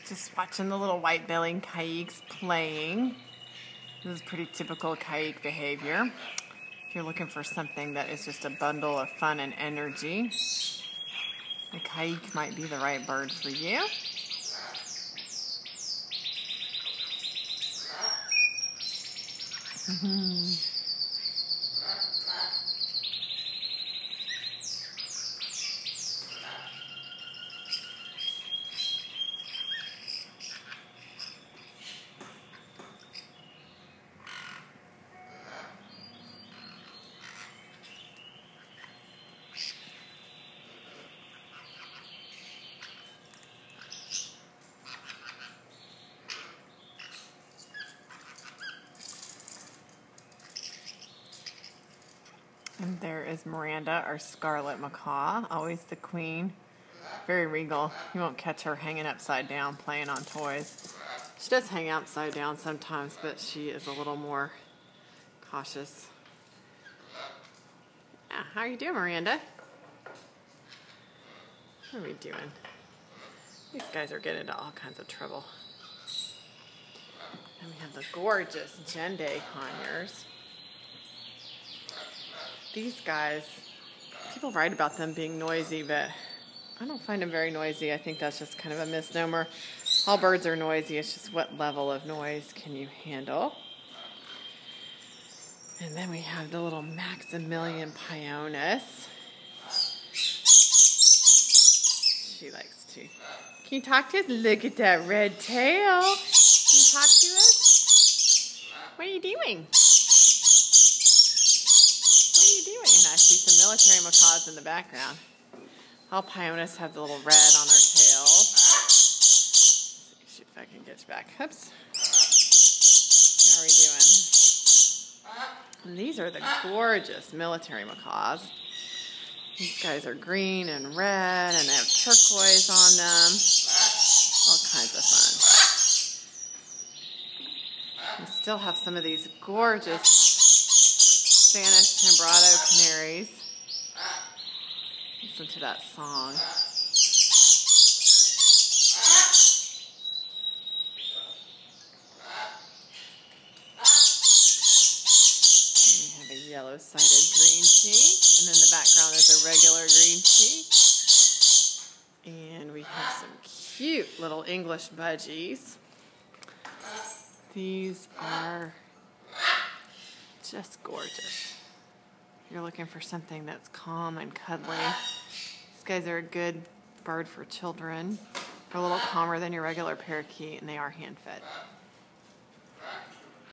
Just watching the little white-bellied caiques playing. This is pretty typical caique behavior. If you're looking for something that is just a bundle of fun and energy, the caique might be the right bird for you. And there is Miranda, our scarlet macaw, always the queen. Very regal. You won't catch her hanging upside down playing on toys. She does hang upside down sometimes, but she is a little more cautious. Yeah, how are you doing, Miranda? What are we doing? These guys are getting into all kinds of trouble. And we have the gorgeous Gende conures. These guys, people write about them being noisy, but I don't find them very noisy. I think that's just kind of a misnomer. All birds are noisy. It's just what level of noise can you handle. And then we have the little Maximilian pionus. She likes to. Can you talk to us? Look at that red tail. Can you talk to us? What are you doing? And I see some military macaws in the background. All pionus have the little red on their tails. Let's see if I can get you back. Oops. How are we doing? And these are the gorgeous military macaws. These guys are green and red, and they have turquoise on them. All kinds of fun. We still have some of these gorgeous Spanish tembrado canaries. Listen to that song. We have a yellow-sided green cheek, and in the background is a regular green cheek. And we have some cute little English budgies. These are just gorgeous. You're looking for something that's calm and cuddly. These guys are a good bird for children. They're a little calmer than your regular parakeet, and they are hand-fed.